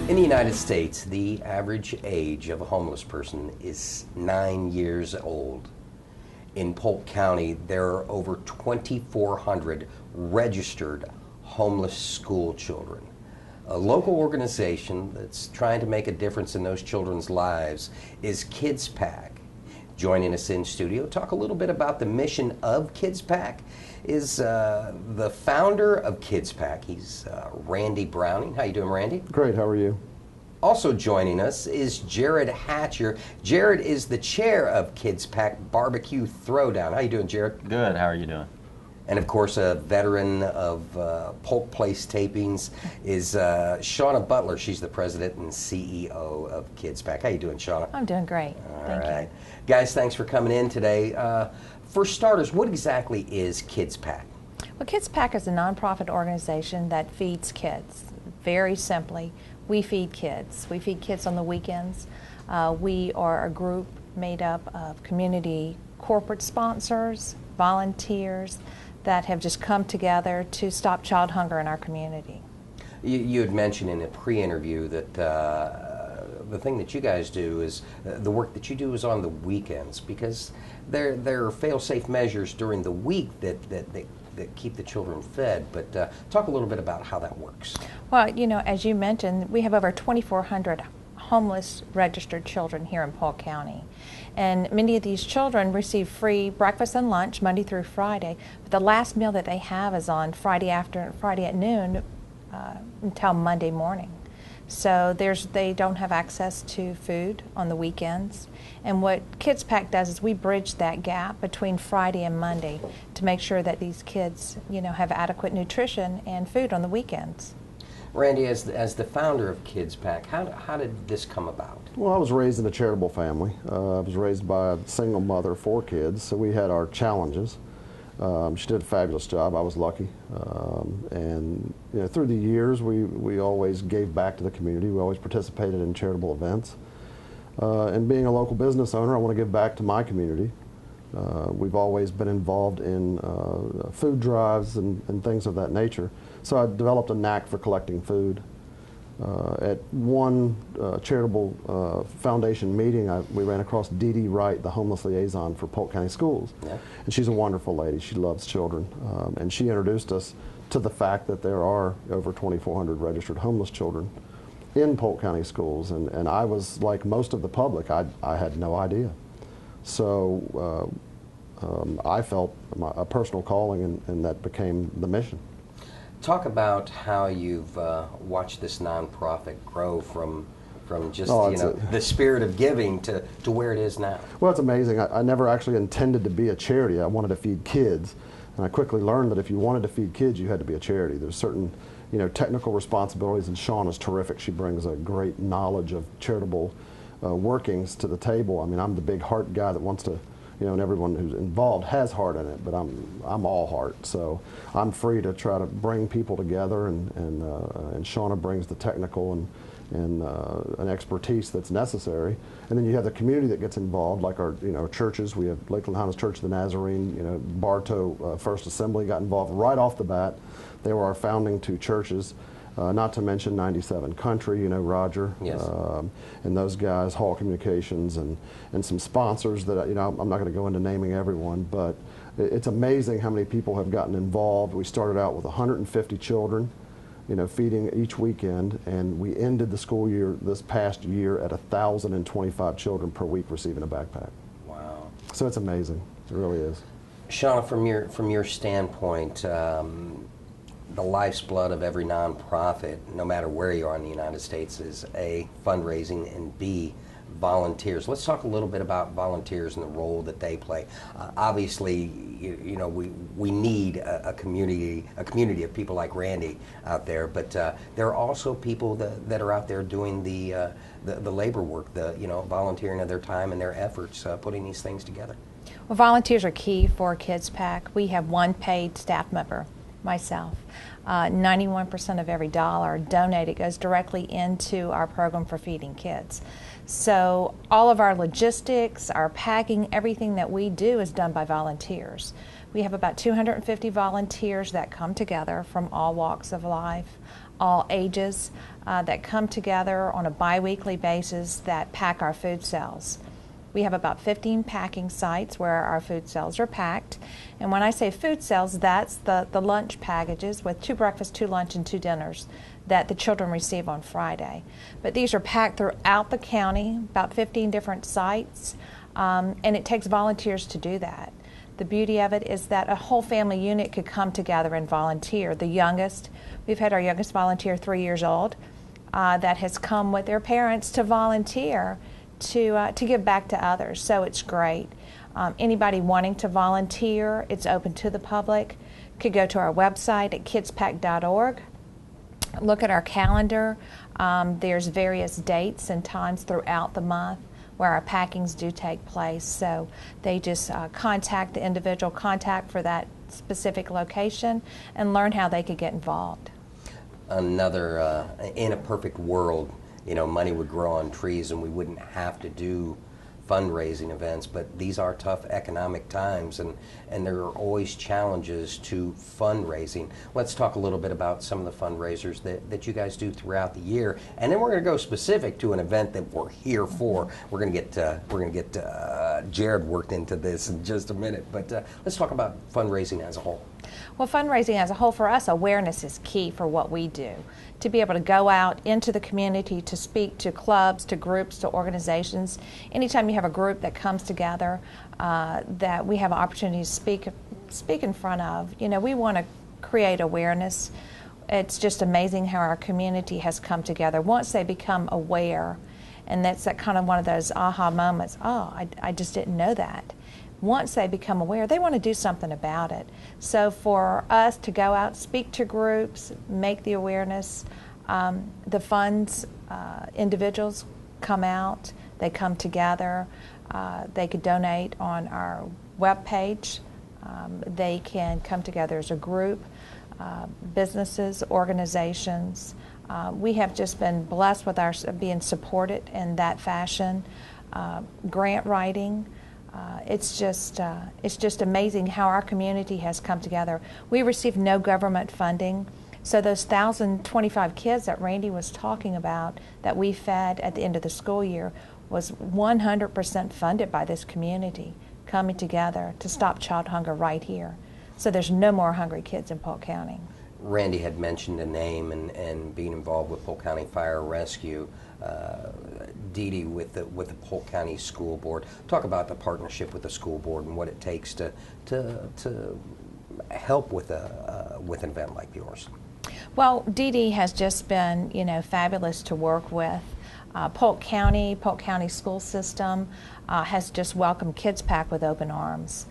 In the United States, the average age of a homeless person is 9 years old. In Polk County, there are over 2,400 registered homeless school children. A local organization that's trying to make a difference in those children's lives is kidsPACK. Joining us in studio, talk a little bit about the mission of kidsPACK is the founder of kidsPACK. He's Randy Browning. How you doing, Randy? Great, how are you? Also joining us is Jared Hatcher. Jared is the chair of kidsPACK BBQ Throwdown. How you doing, Jared? Good, how are you doing? And of course, a veteran of Polk Place tapings is Shawna Butler. She's the president and CEO of kidsPACK. How you doing, Shawna? I'm doing great. Thank you. Guys, thanks for coming in today. For starters, what exactly is kidsPACK? Well, kidsPACK is a nonprofit organization that feeds kids. Very simply, we feed kids. We feed kids on the weekends. We are a group made up of community corporate sponsors, volunteers, that have just come together to stop child hunger in our community. You had mentioned in a pre-interview that the thing that you guys do is, the work that you do is on the weekends, because there are fail-safe measures during the week that keep the children fed, but talk a little bit about how that works. Well, you know, as you mentioned, we have over 2,400 homeless registered children here in Polk County. And many of these children receive free breakfast and lunch Monday through Friday, but the last meal that they have is on Friday at noon until Monday morning. So they don't have access to food on the weekends. And what kidsPACK does is we bridge that gap between Friday and Monday to make sure that these kids, you know, have adequate nutrition and food on the weekends. Randy, as the founder of kidsPACK, how did this come about? Well, I was raised in a charitable family. I was raised by a single mother, 4 kids, so we had our challenges. She did a fabulous job. I was lucky. And you know, through the years, we always gave back to the community. We always participated in charitable events. And being a local business owner, I want to give back to my community. We've always been involved in food drives and things of that nature. So I developed a knack for collecting food. At one charitable foundation meeting, we ran across Dee Dee Wright, the homeless liaison for Polk County Schools. Yeah. And she's a wonderful lady. She loves children. And she introduced us to the fact that there are over 2,400 registered homeless children in Polk County schools. And I was like most of the public, I had no idea. So I felt a personal calling, and that became the mission. Talk about how you've watched this nonprofit grow from just the spirit of giving to where it is now. Well, it's amazing. I never actually intended to be a charity. I wanted to feed kids, and I quickly learned that if you wanted to feed kids, you had to be a charity. There's certain technical responsibilities, and Shawna's terrific. She brings a great knowledge of charitable workings to the table. I mean, I'm the big heart guy that wants to, and everyone who's involved has heart in it, but I'm all heart. So I'm free to try to bring people together, and Shawna brings the technical and an expertise that's necessary. And then you have the community that gets involved, like our churches. We have Lakeland Highlands Church of the Nazarene. Bartow First Assembly got involved right off the bat. They were our founding 2 churches. Not to mention 97 Country, Roger, yes. And those guys, Hall Communications, and some sponsors that, I'm not going to go into naming everyone, but it's amazing how many people have gotten involved. We started out with 150 children, feeding each weekend, and we ended the school year this past year at 1,025 children per week receiving a backpack. Wow. So it's amazing. It really is. Shawna, from your standpoint, the life's blood of every nonprofit, no matter where you are in the United States, is A, fundraising, and B, volunteers. Let's talk a little bit about volunteers and the role that they play. Obviously, we need a community of people like Randy out there, but there are also people that are out there doing the labor work, volunteering of their time and their efforts, putting these things together. Well, volunteers are key for kidsPACK. We have 1 paid staff member, myself. 91% of every dollar donated goes directly into our program for feeding kids. So all of our logistics, our packing, everything that we do is done by volunteers. We have about 250 volunteers that come together from all walks of life, all ages, that come together on a bi-weekly basis that pack our food cells. We have about 15 packing sites where our food cells are packed. And when I say food cells, that's the lunch packages with 2 breakfasts, 2 lunch, and 2 dinners that the children receive on Friday. But these are packed throughout the county, about 15 different sites, and it takes volunteers to do that. The beauty of it is that a whole family unit could come together and volunteer. The youngest, we've had our youngest volunteer 3 years old, that has come with their parents to volunteer to give back to others. So it's great. Anybody wanting to volunteer, it's open to the public, could go to our website at kidspack.org. Look at our calendar. There's various dates and times throughout the month where our packings do take place. So they just contact the individual contact for that specific location and learn how they could get involved. Another, in a perfect world, money would grow on trees and we wouldn't have to do fundraising events, but these are tough economic times, and there are always challenges to fundraising. Let's talk a little bit about some of the fundraisers that you guys do throughout the year, and then we're going to go specific to an event that we're here for. We're going to get Jared worked into this in just a minute, but let's talk about fundraising as a whole. Well, fundraising as a whole for us, awareness is key for what we do. To be able to go out into the community to speak to clubs, to groups, to organizations. Anytime you have a group that comes together that we have an opportunity to speak in front of, we want to create awareness. It's just amazing how our community has come together. Once they become aware, and that's that kind of one of those aha moments, I just didn't know that. Once they become aware, they want to do something about it. So for us to go out, speak to groups, make the awareness, the funds, individuals come out, they come together, they could donate on our webpage, they can come together as a group, businesses, organizations. We have just been blessed with our being supported in that fashion, grant writing. It's just amazing how our community has come together. We receive no government funding, so those 1,025 kids that Randy was talking about that we fed at the end of the school year was 100% funded by this community coming together to stop child hunger right here. So there's no more hungry kids in Polk County. Randy had mentioned a name and being involved with Polk County Fire Rescue. Dee Dee with the Polk County School Board. Talk about the partnership with the school board and what it takes to help with an event like yours. Well, Dee Dee has just been fabulous to work with. Polk County school system has just welcomed kidsPACK with open arms.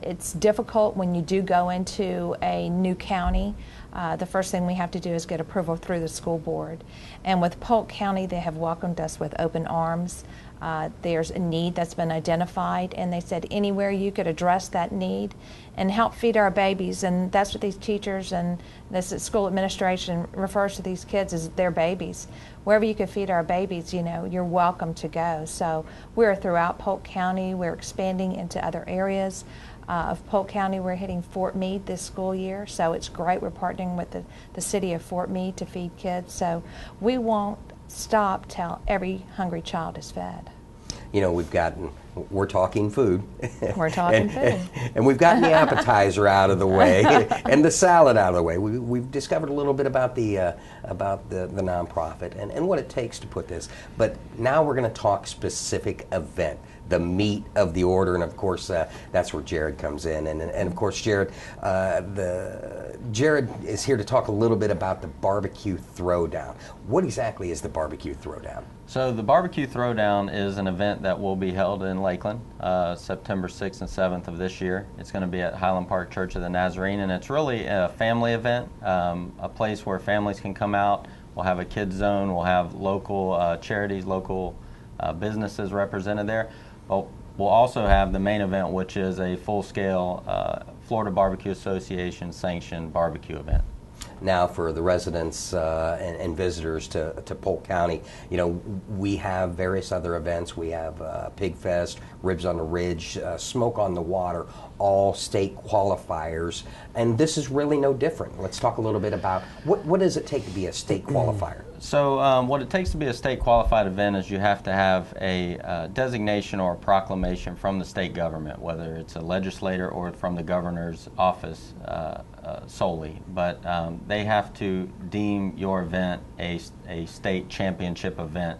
It's difficult when you do go into a new county. The first thing we have to do is get approval through the school board. And with Polk County, they have welcomed us with open arms. There's a need that's been identified, and they said anywhere you could address that need and help feed our babies, and that's what these teachers and this school administration refers to these kids as their babies. Wherever you could feed our babies, you're welcome to go. So we're throughout Polk County. We're expanding into other areas of Polk County. We're hitting Fort Meade this school year, so it's great. We're partnering with the city of Fort Meade to feed kids. So we won't stop till every hungry child is fed. We're talking food. We're talking food. And we've gotten the appetizer out of the way and the salad out of the way. We've discovered a little bit about the nonprofit and what it takes to put this. But now we're going to talk specific event, the meat of the order, and of course that's where Jared comes in. And of course, Jared is here to talk a little bit about the barbecue throwdown. What exactly is the barbecue throwdown? So the barbecue throwdown is an event that will be held in Lakeland, September 6th and 7th of this year. It's going to be at Highland Park Church of the Nazarene, and it's really a family event, a place where families can come out. We'll have a kids zone. We'll have local charities, local businesses represented there. We'll also have the main event, which is a full-scale Florida Barbecue Association sanctioned barbecue event. now for the residents and visitors to Polk County. You know, we have various other events. We have Pig Fest, Ribs on the Ridge, Smoke on the Water, all state qualifiers, and this is really no different. Let's talk a little bit about what does it take to be a state qualifier? So what it takes to be a state qualified event is you have to have a designation or a proclamation from the state government, whether it's a legislator or from the governor's office solely. But they have to deem your event a state championship event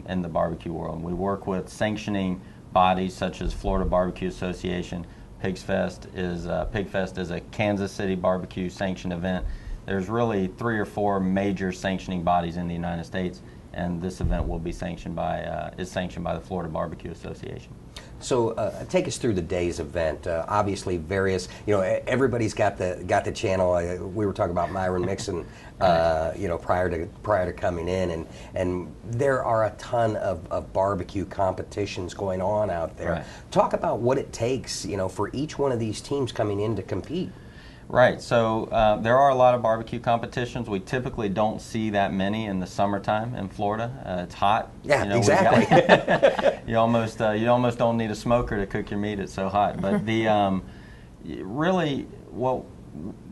in the barbecue world. And we work with sanctioning bodies such as Florida Barbecue Association. Pig Fest is a Kansas City barbecue sanctioned event. There's really 3 or 4 major sanctioning bodies in the United States, and this event will be sanctioned by is sanctioned by the Florida Barbecue Association. So take us through the day's event. Obviously, various. You know, everybody's got the channel. We were talking about Myron Mixon, you know, prior to coming in, and there are a ton of barbecue competitions going on out there. Right. Talk about what it takes, you know, for each one of these teams coming in to compete. Right, so there are a lot of barbecue competitions. We typically don't see that many in the summertime in Florida. It's hot. Yeah, you know, exactly. you almost don't need a smoker to cook your meat. It's so hot. But the really what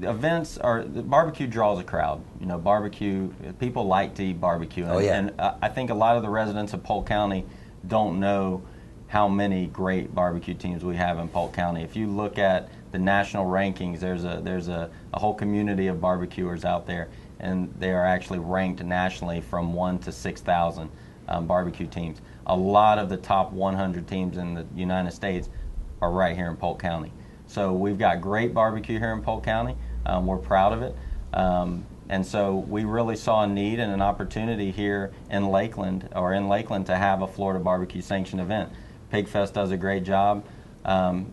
events are, the barbecue draws a crowd. You know, barbecue, people like to eat barbecue. And, oh yeah. And I think a lot of the residents of Polk County don't know how many great barbecue teams we have in Polk County. If you look at the national rankings, there's a whole community of barbecuers out there, and they are actually ranked nationally from 1 to 6,000 barbecue teams. A lot of the top 100 teams in the United States are right here in Polk County. So we've got great barbecue here in Polk County. We're proud of it. And so we really saw a need and an opportunity here in Lakeland to have a Florida barbecue sanctioned event. Pig Fest does a great job.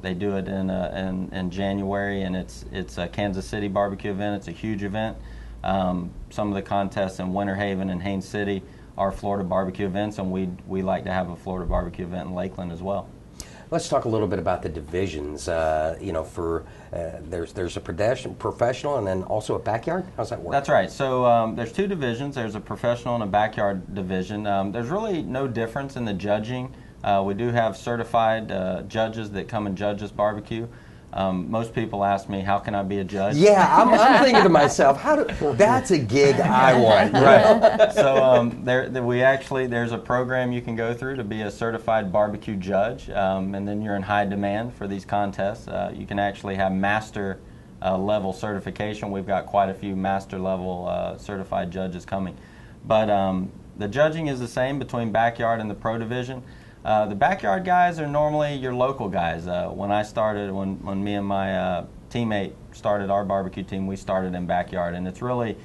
They do it in January, and it's a Kansas City barbecue event. It's a huge event. Some of the contests in Winter Haven and Haines City are Florida barbecue events, and we like to have a Florida barbecue event in Lakeland as well. Let's talk a little bit about the divisions. You know, there's a professional and then also a backyard. How's that work? That's right. So there's 2 divisions. There's a professional and a backyard division. There's really no difference in the judging. We do have certified judges that come and judge this barbecue. Most people ask me, how can I be a judge? Yeah, I'm thinking to myself, that's a gig I want. Right. So there's a program you can go through to be a certified barbecue judge, and then you're in high demand for these contests. You can actually have master level certification. We've got quite a few master level certified judges coming. But the judging is the same between backyard and the pro division. The backyard guys are normally your local guys. When me and my teammate started our barbecue team, we started in backyard, and it's really,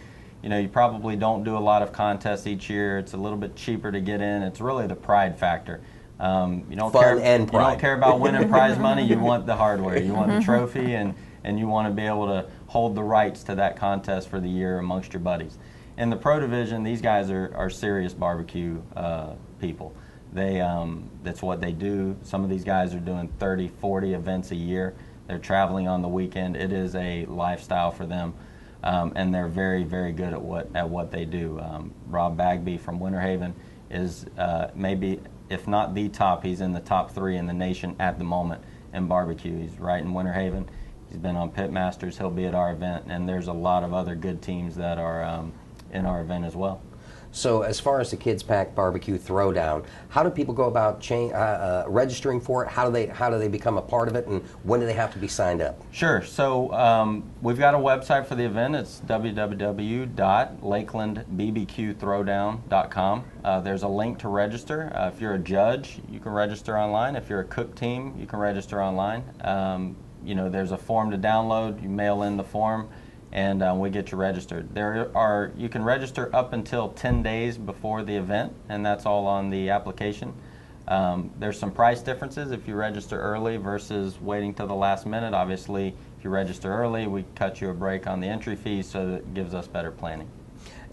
you know, you probably don't do a lot of contests each year. It's a little bit cheaper to get in. It's really the pride factor. You don't care about winning prize money. You want the hardware. You want the trophy, and you want to be able to hold the rights to that contest for the year amongst your buddies. In the pro division, these guys are serious barbecue people. That's what they do. Some of these guys are doing 30, 40 events a year. They're traveling on the weekend. It is a lifestyle for them, and they're very, very good at what they do. Rob Bagby from Winter Haven is maybe, if not the top, he's in the top 3 in the nation at the moment in barbecue. He's right in Winter Haven. He's been on Pitmasters. He'll be at our event, and there's a lot of other good teams that are in our event as well. So as far as the kidsPACK Barbecue Throwdown, how do people go about registering for it? How do they become a part of it, and when do they have to be signed up? Sure. So we've got a website for the event. It's www.lakelandbbqthrowdown.com. There's a link to register. If you're a judge, you can register online. If you're a cook team, you can register online. You know, there's a form to download. You mail in the form, and we get you registered. You can register up until 10 days before the event, and that's all on the application. There's some price differences if you register early versus waiting till the last minute. Obviously, if you register early, we cut you a break on the entry fees, so that it gives us better planning.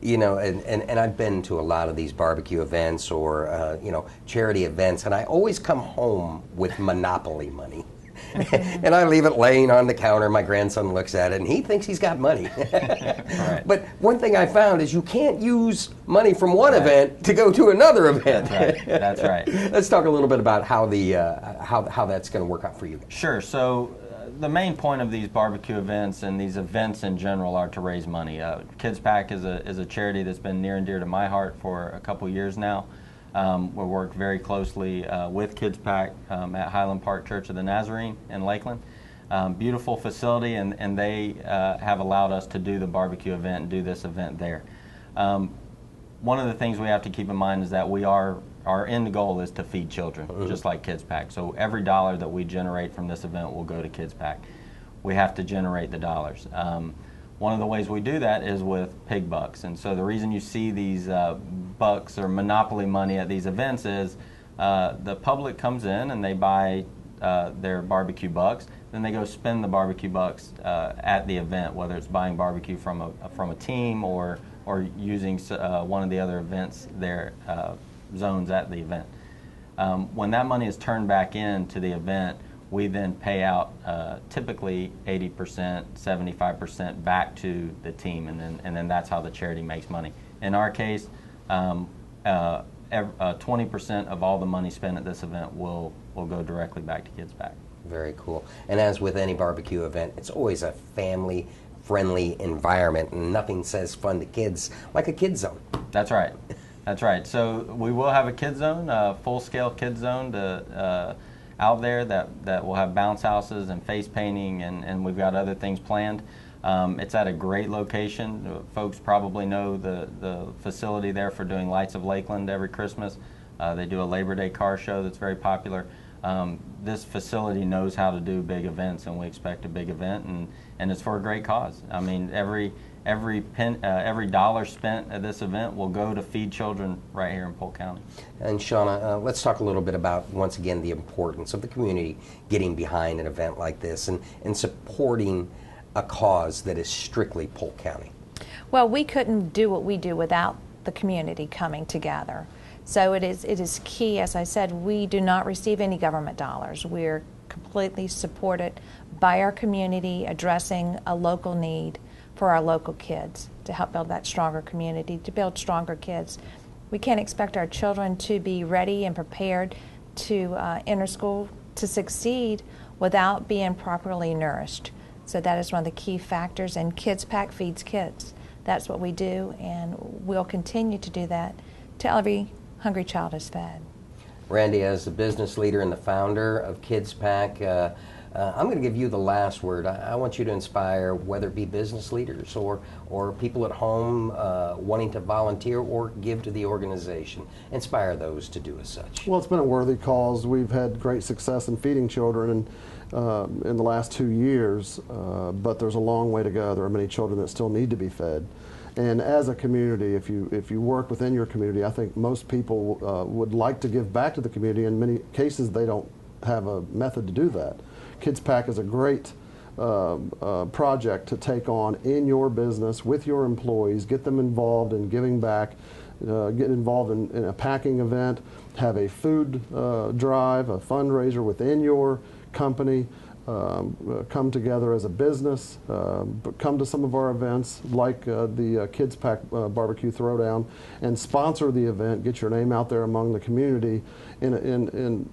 You know, and I've been to a lot of these barbecue events or, you know, charity events, and I always come home with Monopoly money. and I leave it laying on the counter. My grandson looks at it, and he thinks he's got money. Right. But one thing I found is you can't use money from one event to go to another event. That's right. That's right. Let's talk a little bit about how the how that's going to work out for you. Sure. So the main point of these barbecue events and these events in general are to raise money. kidsPACK is a charity that's been near and dear to my heart for a couple years now. We work very closely with kidsPACK at Highland Park Church of the Nazarene in Lakeland. Beautiful facility, and they have allowed us to do the barbecue event and do this event there. One of the things we have to keep in mind is that our end goal is to feed children, just like kidsPACK. So every dollar that we generate from this event will go to kidsPACK. We have to generate the dollars. One of the ways we do that is with pig bucks. And so the reason you see these bucks or monopoly money at these events is the public comes in and they buy their barbecue bucks. Then they go spend the barbecue bucks at the event, whether it's buying barbecue from a team or using one of the other events there. Zones at the event. When that money is turned back into the event, we then pay out typically 80%, 75% back to the team, and then that's how the charity makes money. In our case, 20% of all the money spent at this event will go directly back to kidsPACK. Very cool. And as with any barbecue event, it's always a family-friendly environment, and nothing says fun to kids like a kid zone. That's right. That's right. So we will have a kid zone, a full-scale kid zone out there that will have bounce houses and face painting, and we've got other things planned. It's at a great location. Folks probably know the facility there for doing Lights of Lakeland every Christmas. They do a Labor Day car show that's very popular. This facility knows how to do big events, and we expect a big event, and it's for a great cause. I mean, every dollar spent at this event will go to feed children right here in Polk County. And Shawna, let's talk a little bit about, once again, the importance of the community getting behind an event like this and supporting a cause that is strictly Polk County. Well, we couldn't do what we do without the community coming together. So it is key, as I said, we do not receive any government dollars. We're completely supported by our community addressing a local need for our local kids to help build that stronger community, to build stronger kids. We can't expect our children to be ready and prepared to enter school to succeed without being properly nourished. So that is one of the key factors, and kidsPACK feeds kids. That's what we do, and we'll continue to do that till every hungry child is fed. Randy, as the business leader and the founder of kidsPACK, I'm going to give you the last word. I want you to inspire, whether it be business leaders or people at home wanting to volunteer or give to the organization. Inspire those to do as such. Well, it's been a worthy cause. We've had great success in feeding children in the last 2 years, but there's a long way to go. There are many children that still need to be fed. And as a community, if you work within your community, I think most people would like to give back to the community. In many cases, they don't have a method to do that. kidsPACK is a great project to take on in your business with your employees, get them involved in giving back, get involved in a packing event, have a food drive, a fundraiser within your company, come together as a business, come to some of our events like the kidsPACK Barbecue Throwdown, and sponsor the event, get your name out there among the community in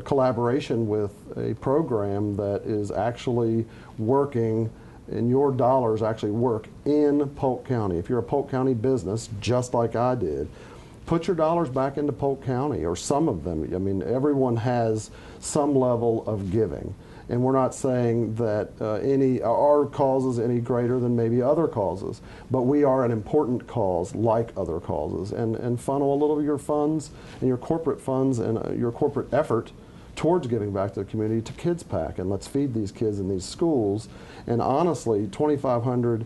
collaboration with a program that is actually working, and your dollars actually work in Polk County. If you're a Polk County business, just like I did, put your dollars back into Polk County, or some of them. I mean, everyone has some level of giving, and we're not saying that our cause is any greater than maybe other causes, but we are an important cause like other causes, and funnel a little of your funds and your corporate funds and your corporate effort towards giving back to the community to kidsPACK, and let's feed these kids in these schools. And honestly, 2,500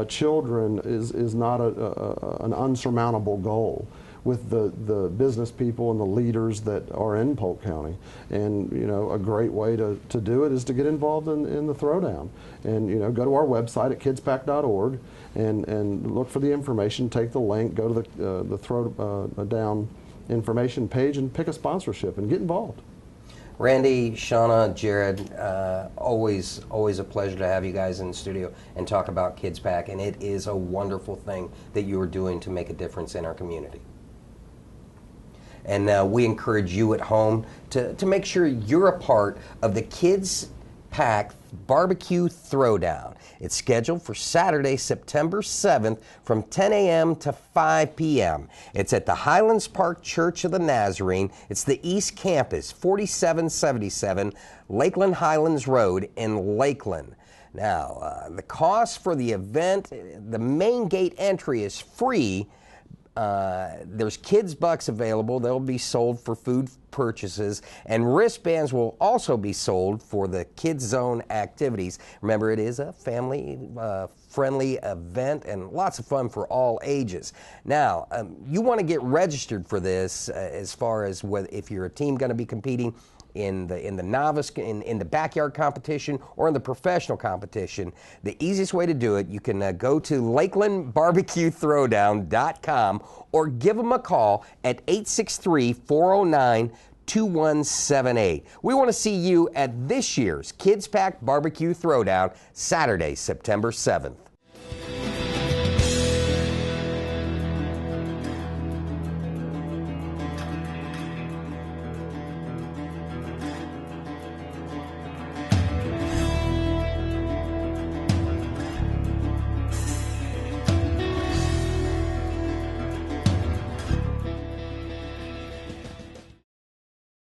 children is not an unsurmountable goal with the business people and the leaders that are in Polk County. And a great way to do it is to get involved in the Throwdown. And go to our website at kidspack.org and look for the information, take the link, go to the Throwdown information page and pick a sponsorship and get involved. Randy, Shawna, Jared, always a pleasure to have you guys in the studio and talk about kidsPACK, and it is a wonderful thing that you are doing to make a difference in our community. And we encourage you at home to make sure you're a part of the kidsPACK Barbecue Throwdown. It's scheduled for Saturday, September 7th from 10 a.m. to 5 p.m. It's at the Highlands Park Church of the Nazarene. It's the East Campus, 4777 Lakeland Highlands Road in Lakeland. Now, the cost for the event, the main gate entry is free. There's kids bucks available. They'll be sold for food purchases, and wristbands will also be sold for the kids zone activities. Remember, it is a family friendly event and lots of fun for all ages. Now, you want to get registered for this as far as whether, if you're a team going to be competing in the novice, in the backyard competition or in the professional competition. The easiest way to do it, you can go to LakelandBarbecueThrowdown.com or give them a call at 863-409-2178. We want to see you at this year's kidsPACK Barbecue Throwdown, Saturday, September 7th.